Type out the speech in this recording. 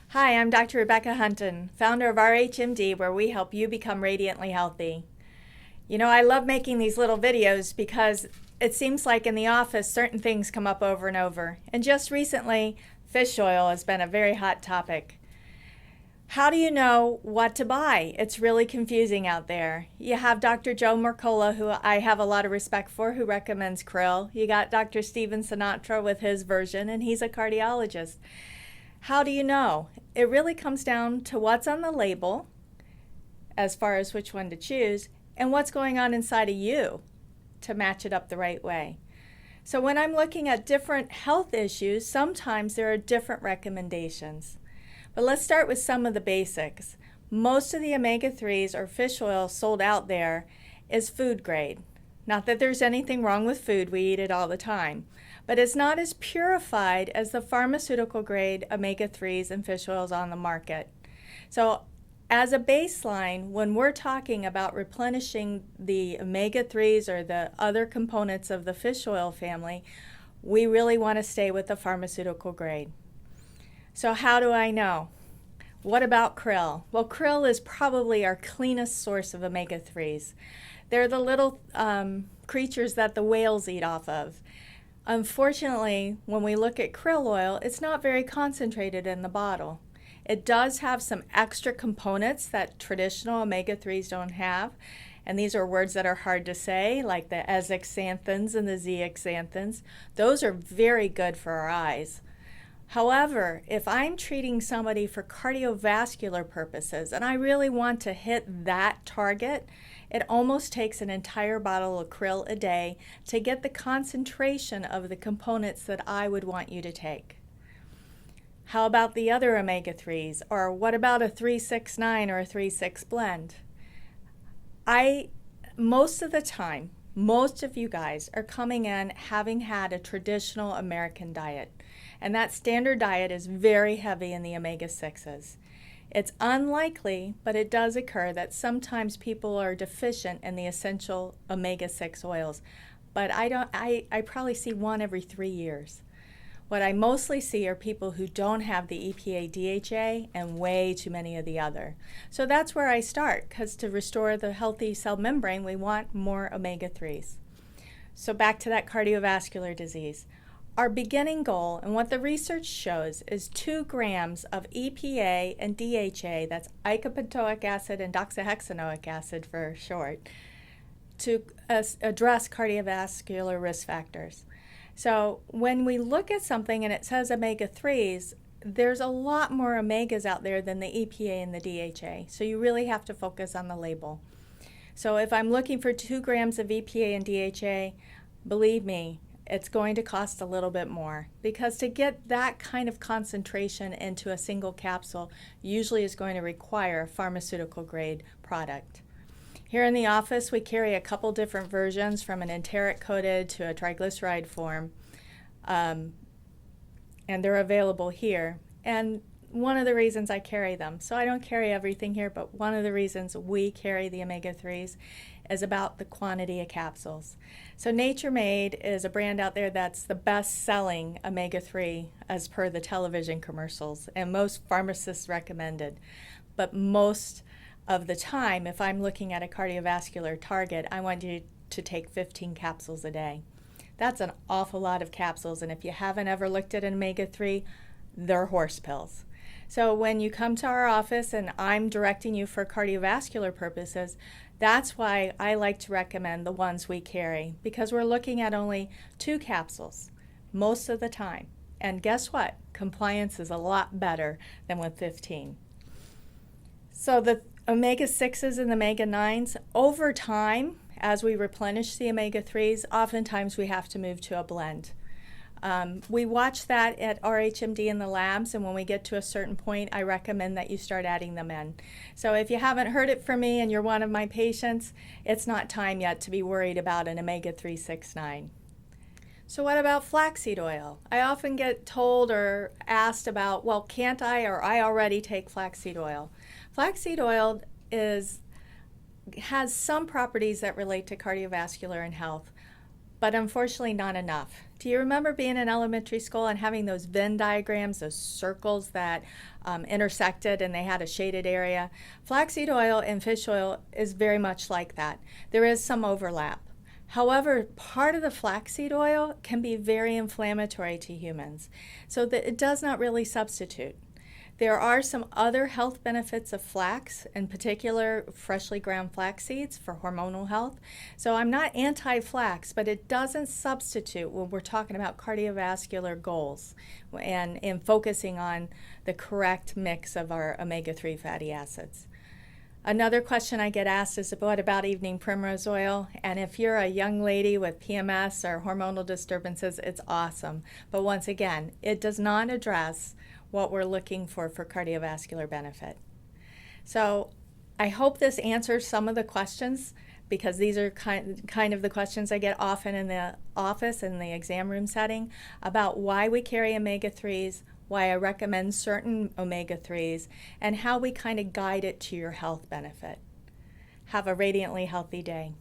Hi, I'm Dr. Rebecca Hunton, founder of RHMD, where we help you become radiantly healthy. You know, I love making these little videos because it seems like in the office certain things come up over and over. And just recently, fish oil has been a very hot topic. How do you know what to buy? It's really confusing out there. You have Dr. Joe Mercola, who I have a lot of respect for, who recommends krill. You got Dr. Steven Sinatra with his version, and he's a cardiologist. How do you know? It really comes down to what's on the label, as far as which one to choose, and what's going on inside of you to match it up the right way. So when I'm looking at different health issues, sometimes there are different recommendations. But let's start with some of the basics. Most of the omega-3s or fish oil sold out there is food grade. Not that there's anything wrong with food, we eat it all the time. But it's not as purified as the pharmaceutical grade omega-3s and fish oils on the market. So as a baseline, when we're talking about replenishing the omega-3s or the other components of the fish oil family, we really want to stay with the pharmaceutical grade. So how do I know? What about krill? Well, krill is probably our cleanest source of omega-3s. They're the little creatures that the whales eat off of. Unfortunately, when we look at krill oil, it's not very concentrated in the bottle. It does have some extra components that traditional omega-3s don't have, and these are words that are hard to say, like the azaxanthins and the zeaxanthins. Those are very good for our eyes. However, if I'm treating somebody for cardiovascular purposes and I really want to hit that target, it almost takes an entire bottle of krill a day to get the concentration of the components that I would want you to take. How about the other omega-3s? Or what about a 3-6-9 or a 3-6 blend? Most of the time, most of you guys are coming in having had a traditional American diet. And that standard diet is very heavy in the omega-6s. It's unlikely, but it does occur that sometimes people are deficient in the essential omega-6 oils. But I probably see one every 3 years. What I mostly see are people who don't have the EPA DHA and way too many of the other. So that's where I start, because to restore the healthy cell membrane, we want more omega-3s. So back to that cardiovascular disease. Our beginning goal, and what the research shows, is 2 grams of EPA and DHA, that's eicosapentaenoic acid and doxyhexanoic acid for short, to address cardiovascular risk factors. So when we look at something and it says omega-3s, there's a lot more omegas out there than the EPA and the DHA, so you really have to focus on the label. So if I'm looking for 2 grams of EPA and DHA, believe me, it's going to cost a little bit more, because to get that kind of concentration into a single capsule usually is going to require a pharmaceutical grade product. Here in the office, we carry a couple different versions, from an enteric coated to a triglyceride form, and they're available here. And one of the reasons I carry them, so I don't carry everything here, but one of the reasons we carry the omega-3s is about the quantity of capsules. So Nature Made is a brand out there that's the best-selling omega-3 as per the television commercials, and most pharmacists recommended. But most of the time, if I'm looking at a cardiovascular target, I want you to take 15 capsules a day. That's an awful lot of capsules, and if you haven't ever looked at an omega-3, they're horse pills. So when you come to our office and I'm directing you for cardiovascular purposes, that's why I like to recommend the ones we carry, because we're looking at only 2 capsules most of the time. And guess what? Compliance is a lot better than with 15. So the omega-6s and the omega-9s, over time, as we replenish the omega-3s, oftentimes we have to move to a blend. We watch that at RHMD in the labs, and when we get to a certain point, I recommend that you start adding them in. So if you haven't heard it from me and you're one of my patients, it's not time yet to be worried about an omega-3 6-9. So what about flaxseed oil? I often get told or asked about, well, can't I, or I already take flaxseed oil. Flaxseed oil has some properties that relate to cardiovascular and health, but unfortunately not enough. Do you remember being in elementary school and having those Venn diagrams, those circles that intersected and they had a shaded area? Flaxseed oil and fish oil is very much like that. There is some overlap. However, part of the flaxseed oil can be very inflammatory to humans, so that it does not really substitute. There are some other health benefits of flax, in particular freshly ground flax seeds for hormonal health. So I'm not anti-flax, but it doesn't substitute when we're talking about cardiovascular goals and in focusing on the correct mix of our omega-3 fatty acids. Another question I get asked is, what about evening primrose oil? And if you're a young lady with PMS or hormonal disturbances, it's awesome. But once again, it does not address what we're looking for cardiovascular benefit. So I hope this answers some of the questions, because these are kind of the questions I get often in the office in the exam room setting about why we carry omega-3s, why I recommend certain omega-3s, and how we kind of guide it to your health benefit. Have a radiantly healthy day.